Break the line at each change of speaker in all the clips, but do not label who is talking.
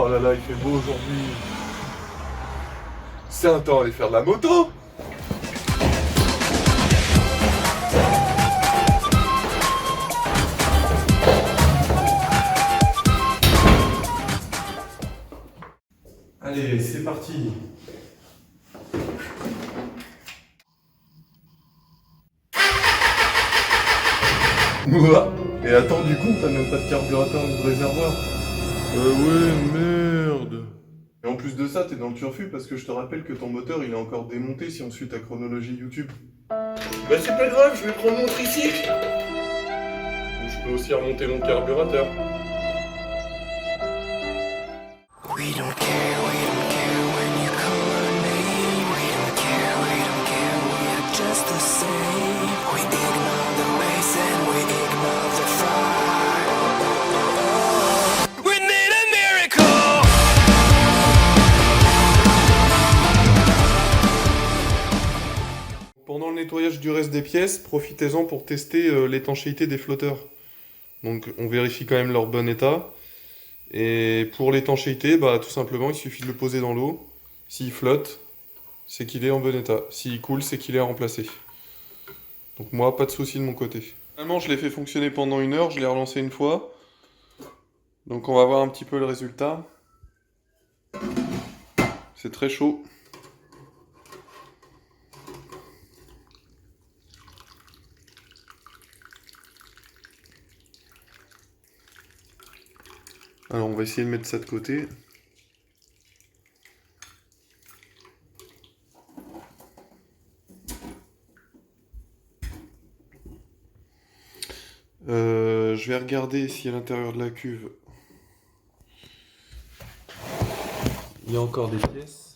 Oh là là, il fait beau aujourd'hui. C'est un temps d'aller faire de la moto. Allez, c'est parti. Ouah. Et attends, du coup, t'as même pas de carburateur ni de réservoir. Ouais, merde. Et en plus de ça, t'es dans le turfu parce que je te rappelle que ton moteur il est encore démonté si on suit ta chronologie YouTube. Bah c'est pas grave, je vais prendre mon tricycle. Ou je peux aussi remonter mon carburateur.
We don't care when you call our name. We don't care, we are just the same. We ignore the race and we ignore the fight. We need a miracle.
Pendant le nettoyage du reste des pièces, profitez-en pour tester l'étanchéité des flotteurs. Donc on vérifie quand même leur bon état. Et pour l'étanchéité, bah tout simplement il suffit de le poser dans l'eau. S'il flotte, c'est qu'il est en bon état. S'il coule, c'est qu'il est à remplacer. Donc moi, pas de souci de mon côté. Finalement, je l'ai fait fonctionner pendant 1 heure, je l'ai relancé une fois. Donc on va voir un petit peu le résultat. C'est très chaud. Alors on va essayer de mettre ça de côté. Je vais regarder si à l'intérieur de la cuve il y a encore des pièces.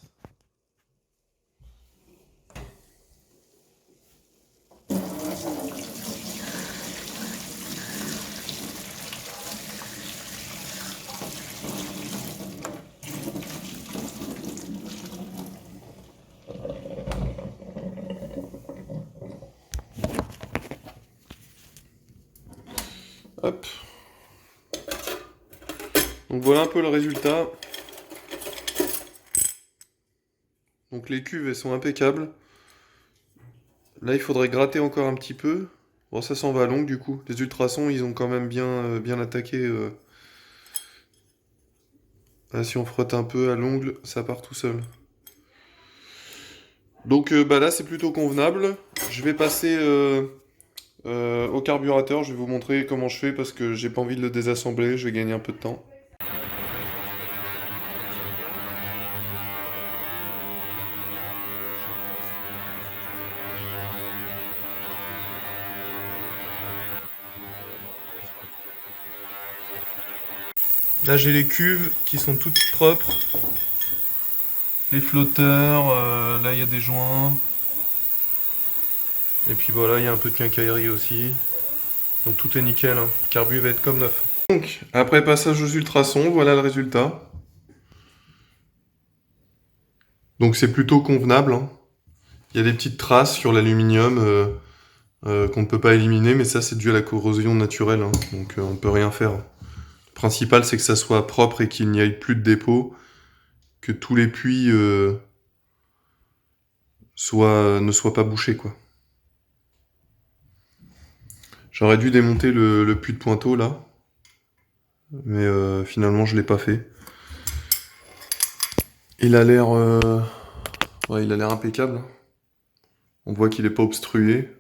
Hop. Donc voilà un peu le résultat. Donc les cuves elles sont impeccables. Là il faudrait gratter encore un petit peu. Bon ça s'en va à l'ongle du coup. Les ultrasons ils ont quand même bien attaqué. Là, si on frotte un peu à l'ongle, ça part tout seul. Donc bah là c'est plutôt convenable. Je vais passer au carburateur. Je vais vous montrer comment je fais parce que j'ai pas envie de le désassembler. Je vais gagner un peu de temps. Là j'ai les cuves qui sont toutes propres. Les flotteurs, là il y a des joints. Et puis voilà, il y a un peu de quincaillerie aussi. Donc tout est nickel, hein. Le carbu va être comme neuf. Donc, après passage aux ultrasons, voilà le résultat. Donc c'est plutôt convenable, hein. Il y a des petites traces sur l'aluminium qu'on ne peut pas éliminer, mais ça c'est dû à la corrosion naturelle, hein. Donc on ne peut rien faire. Le principal c'est que ça soit propre et qu'il n'y ait plus de dépôt, que tous les puits ne soient pas bouchés, quoi. J'aurais dû démonter le puits de pointeau là, mais finalement je l'ai pas fait. Il a l'air ouais, il a l'air impeccable. On voit qu'il n'est pas obstrué.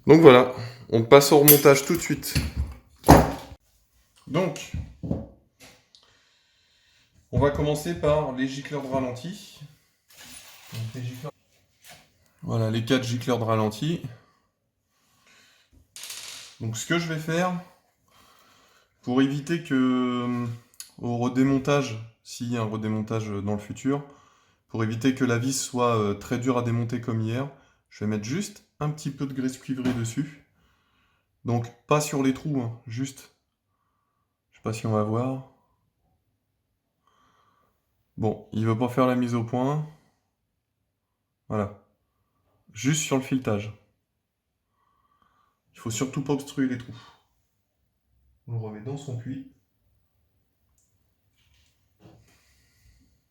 Donc voilà, on passe au remontage tout de suite. Donc, on va commencer par les gicleurs de ralenti. Voilà, les 4 gicleurs de ralenti. Donc ce que je vais faire, pour éviter que, au redémontage, s'il y a un redémontage dans le futur, pour éviter que la vis soit très dure à démonter comme hier, je vais mettre juste un petit peu de graisse cuivrée dessus. Donc pas sur les trous, hein, juste. Je sais pas si on va voir. Bon, il veut pas faire la mise au point. Voilà. Juste sur le filetage. Il faut surtout pas obstruer les trous. On le remet dans son puits.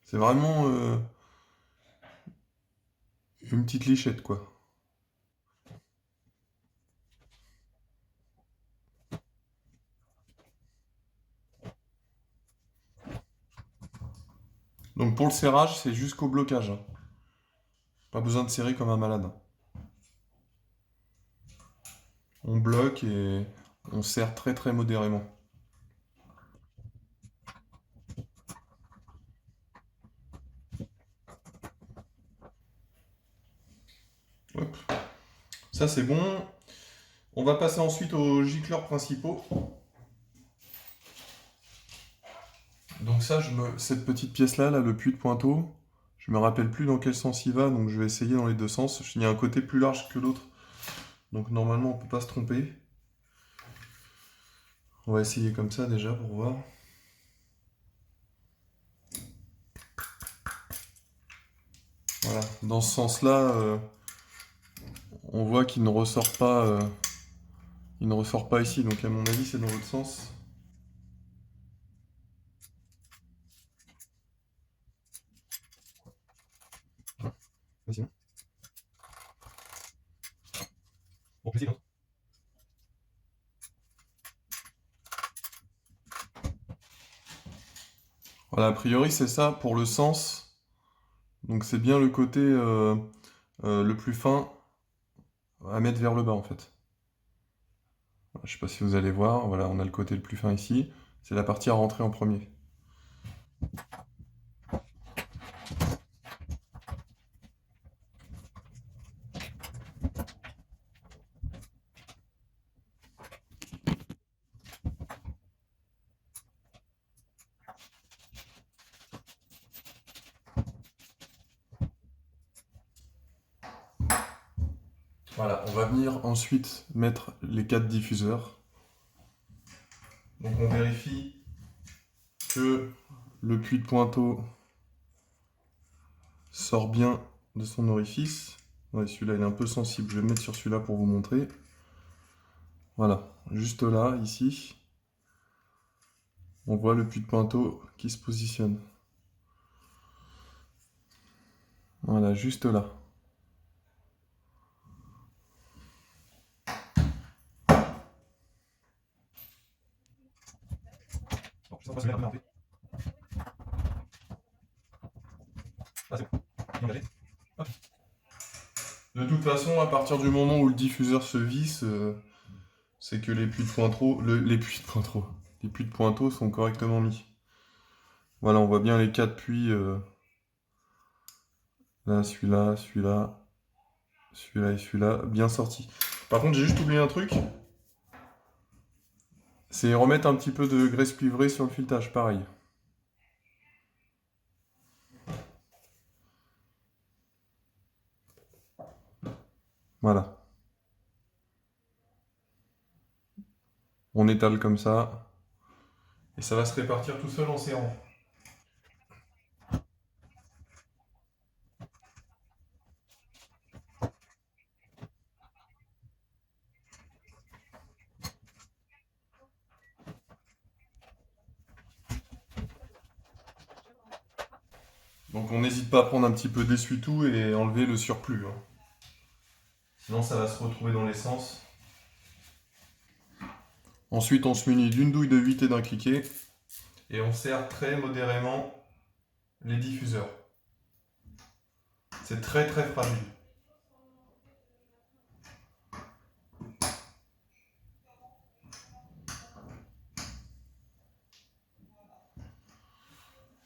C'est vraiment une petite lichette, quoi. Donc pour le serrage, c'est jusqu'au blocage, hein. Pas besoin de serrer comme un malade. On bloque et on serre très très modérément. Hop. Ça c'est bon. On va passer ensuite aux gicleurs principaux. Donc ça, cette petite pièce-là, là, le puits de Pointeau, je me rappelle plus dans quel sens il va, donc je vais essayer dans les deux sens. Il y a un côté plus large que l'autre, donc normalement on peut pas se tromper. On va essayer comme ça déjà pour voir. Voilà, dans ce sens-là, on voit qu'il ne ressort pas, il ne ressort pas ici, donc à mon avis c'est dans l'autre sens. Vas-y. Bon, plaisir. Voilà, a priori c'est ça pour le sens. Donc c'est bien le côté le plus fin à mettre vers le bas en fait. Je sais pas si vous allez voir, voilà, on a le côté le plus fin ici. C'est la partie à rentrer en premier. Voilà, on va venir ensuite mettre les 4 diffuseurs. Donc on vérifie que le puits de Pointeau sort bien de son orifice. Ouais, celui-là il est un peu sensible, je vais me mettre sur celui-là pour vous montrer. Voilà, juste là, ici, on voit le puits de Pointeau qui se positionne. Voilà, juste là. De toute façon, à partir du moment où le diffuseur se visse, c'est que les puits de Pointeau, les puits de Pointeau sont correctement mis. Voilà, on voit bien les 4 puits. Là, celui-là, celui-là, celui-là et celui-là, bien sortis. Par contre, j'ai juste oublié un truc. C'est remettre un petit peu de graisse cuivrée sur le filetage, pareil. Voilà. On étale comme ça. Et ça va se répartir tout seul en serrant. Donc on n'hésite pas à prendre un petit peu d'essuie-tout et enlever le surplus, hein. Sinon ça va se retrouver dans l'essence. Ensuite on se munit d'une douille de 8 et d'un cliquet. Et on serre très modérément les diffuseurs. C'est très très fragile.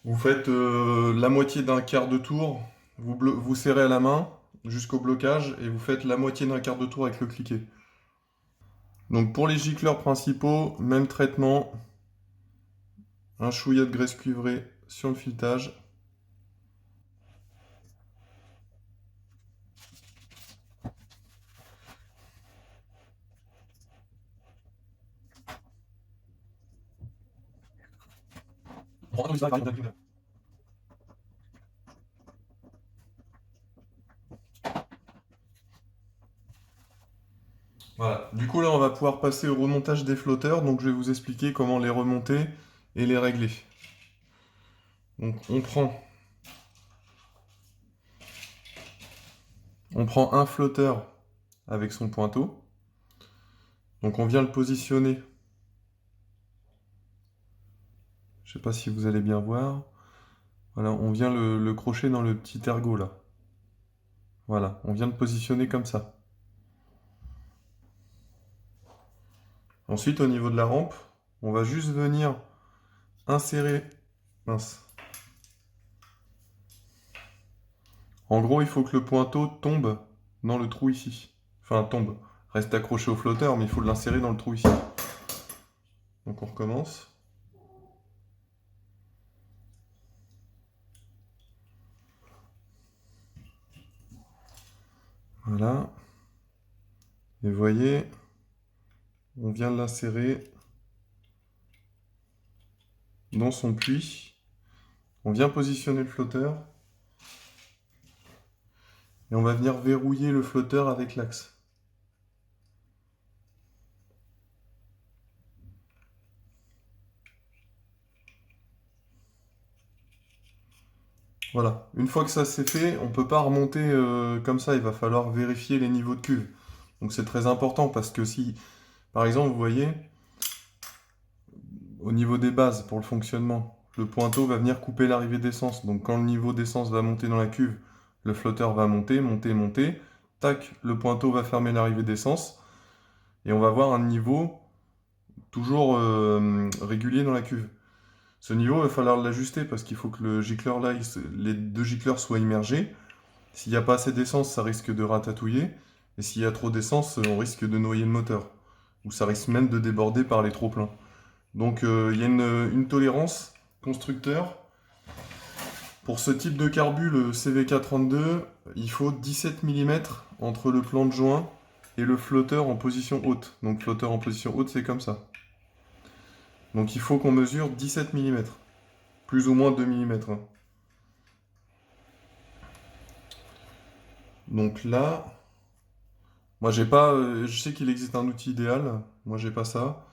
Vous faites la moitié d'un quart de tour, vous serrez à la main jusqu'au blocage et vous faites la moitié d'un quart de tour avec le cliquet. Donc pour les gicleurs principaux, même traitement, un chouïa de graisse cuivrée sur le filetage. Voilà. Du coup, là, on va pouvoir passer au remontage des flotteurs. Donc, je vais vous expliquer comment les remonter et les régler. Donc, on prend un flotteur avec son pointeau. Donc, on vient le positionner. Je sais pas si vous allez bien voir. Voilà, on vient le crocher dans le petit ergot là. Voilà, on vient de positionner comme ça. Ensuite, au niveau de la rampe, on va juste venir insérer. Mince. En gros, il faut que le pointeau tombe dans le trou ici. Enfin, tombe. Reste accroché au flotteur, mais il faut l'insérer dans le trou ici. Donc on recommence. Voilà. Et vous voyez, on vient de l'insérer dans son puits. On vient positionner le flotteur. Et on va venir verrouiller le flotteur avec l'axe. Voilà. Une fois que ça c'est fait, on ne peut pas remonter comme ça. Il va falloir vérifier les niveaux de cuve. Donc c'est très important parce que si, par exemple, vous voyez, au niveau des bases pour le fonctionnement, le pointeau va venir couper l'arrivée d'essence. Donc quand le niveau d'essence va monter dans la cuve, le flotteur va monter, monter, monter. Tac, le pointeau va fermer l'arrivée d'essence. Et on va avoir un niveau toujours régulier dans la cuve. Ce niveau, il va falloir l'ajuster parce qu'il faut que le gicleur là, les deux gicleurs soient immergés. S'il n'y a pas assez d'essence, ça risque de ratatouiller. Et s'il y a trop d'essence, on risque de noyer le moteur. Ou ça risque même de déborder par les trop-pleins. Donc il y a une tolérance constructeur. Pour ce type de carbu, le CVK32, il faut 17 mm entre le plan de joint et le flotteur en position haute. Donc flotteur en position haute, c'est comme ça. Donc il faut qu'on mesure 17 mm. Plus ou moins 2 mm. Donc là, moi j'ai pas, je sais qu'il existe un outil idéal. Moi j'ai pas ça.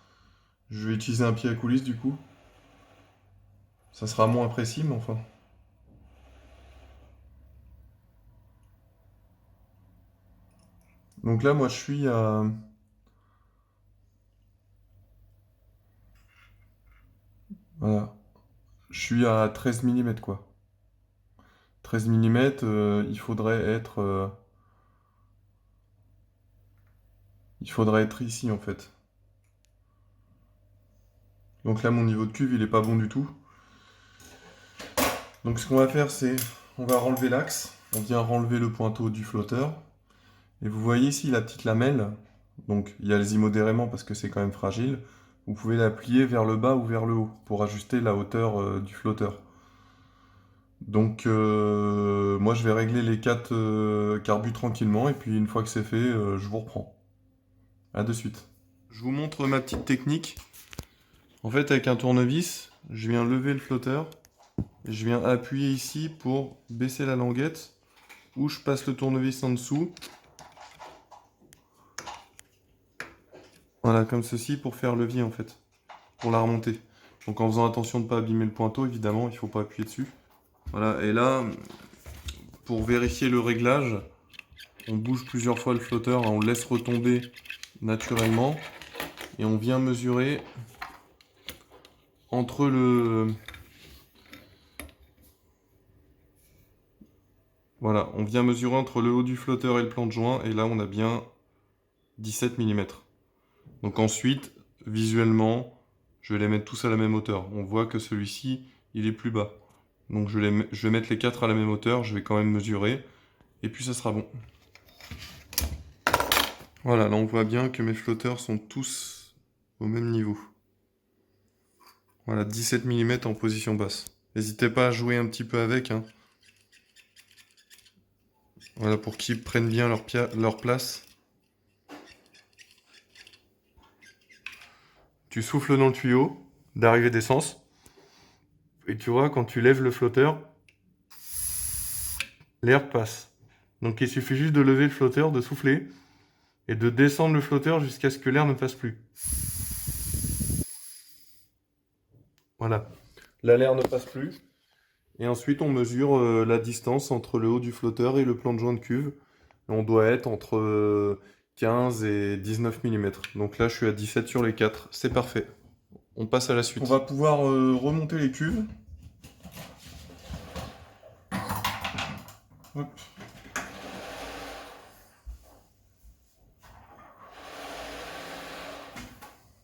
Je vais utiliser un pied à coulisse du coup. Ça sera moins précis, mais enfin. Donc là, moi je suis à. Voilà. Je suis à 13 mm quoi. 13 mm, il faudrait être. Il faudrait être ici en fait. Donc là, mon niveau de cuve, il est pas bon du tout. Donc ce qu'on va faire, c'est. On va renlever l'axe. On vient renlever le pointeau du flotteur. Et vous voyez ici la petite lamelle. Donc il y a les immodérément parce que c'est quand même fragile. Vous pouvez la plier vers le bas ou vers le haut pour ajuster la hauteur du flotteur. Donc moi je vais régler les 4 carbus tranquillement et puis une fois que c'est fait, je vous reprends. A de suite. Je vous montre ma petite technique. En fait avec un tournevis, je viens lever le flotteur. Et je viens appuyer ici pour baisser la languette où je passe le tournevis en dessous. Voilà, comme ceci pour faire levier en fait, pour la remonter. Donc en faisant attention de ne pas abîmer le pointeau, évidemment, il ne faut pas appuyer dessus. Voilà, et là, pour vérifier le réglage, on bouge plusieurs fois le flotteur, hein, on le laisse retomber naturellement. Et on vient mesurer entre le... Voilà, on vient mesurer entre le haut du flotteur et le plan de joint, et là on a bien 17 mm. Donc ensuite, visuellement, je vais les mettre tous à la même hauteur. On voit que celui-ci, il est plus bas. Donc je vais mettre les 4 à la même hauteur, je vais quand même mesurer, et puis ça sera bon. Voilà, là on voit bien que mes flotteurs sont tous au même niveau. Voilà, 17 mm en position basse. N'hésitez pas à jouer un petit peu avec, hein. Voilà, pour qu'ils prennent bien leur place. Tu souffles dans le tuyau d'arrivée d'essence. Et tu vois, quand tu lèves le flotteur, l'air passe. Donc il suffit juste de lever le flotteur, de souffler. et de descendre le flotteur jusqu'à ce que l'air ne passe plus. Voilà. Là, l'air ne passe plus. Et ensuite, on mesure la distance entre le haut du flotteur et le plan de joint de cuve. On doit être entre 15 et 19 mm. Donc là, je suis à 17 sur les 4. C'est parfait. On passe à la suite. On va pouvoir remonter les cuves. Hop.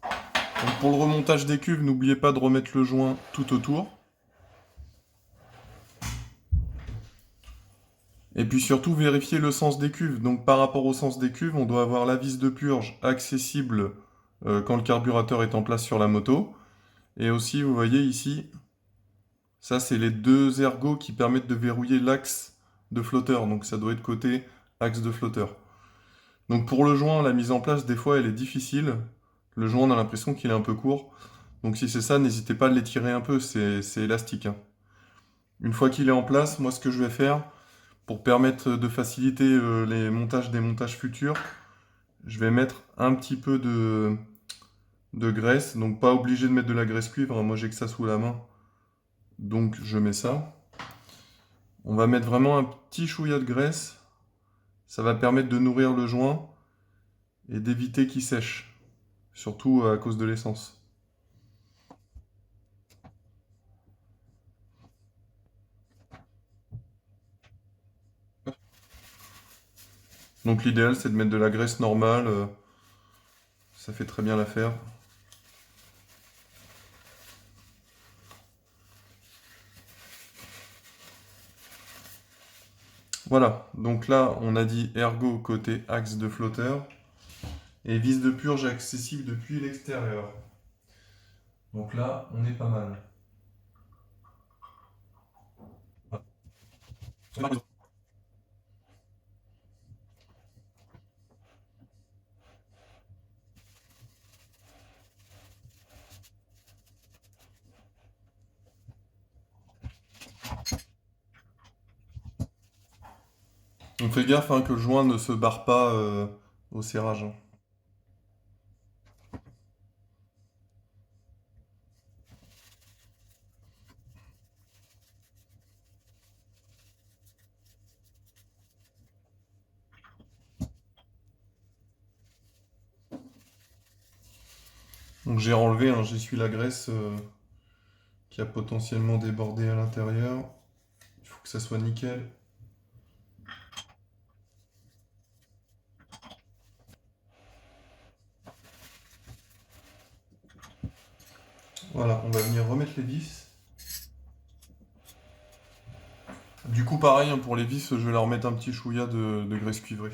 Donc pour le remontage des cuves, n'oubliez pas de remettre le joint tout autour. Et puis surtout, vérifier le sens des cuves. Donc par rapport au sens des cuves, on doit avoir la vis de purge accessible quand le carburateur est en place sur la moto. Et aussi, vous voyez ici, ça c'est les deux ergots qui permettent de verrouiller l'axe de flotteur. Donc ça doit être côté axe de flotteur. Donc pour le joint, la mise en place, des fois, elle est difficile. Le joint, on a l'impression qu'il est un peu court. Donc si c'est ça, n'hésitez pas à l'étirer un peu, c'est élastique, hein. Une fois qu'il est en place, moi ce que je vais faire, pour permettre de faciliter les montages des montages futurs, je vais mettre un petit peu de graisse. Donc pas obligé de mettre de la graisse cuivre, hein. Moi j'ai que ça sous la main. Donc je mets ça. On va mettre vraiment un petit chouïa de graisse. Ça va permettre de nourrir le joint et d'éviter qu'il sèche. Surtout à cause de l'essence. Donc l'idéal c'est de mettre de la graisse normale. Ça fait très bien l'affaire. Voilà, donc là on a dit ergot côté axe de flotteur et vis de purge accessible depuis l'extérieur. Donc là on est pas mal. On fait gaffe hein, que le joint ne se barre pas au serrage, hein. Donc j'ai enlevé, hein, j'essuie la graisse qui a potentiellement débordé à l'intérieur. Il faut que ça soit nickel. Voilà, on va venir remettre les vis. Du coup pareil, hein, pour les vis, je vais leur mettre un petit chouïa de graisse cuivrée.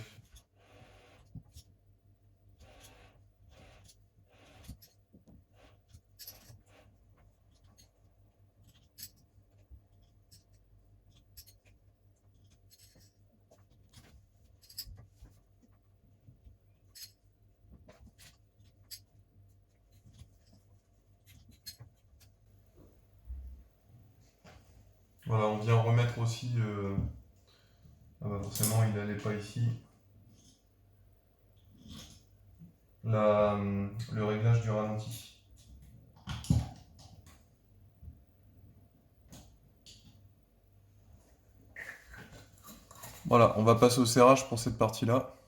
Voilà, on vient remettre aussi... Ah bah forcément, il n'allait pas ici. Le réglage du ralenti. Voilà, on va passer au serrage pour cette partie-là.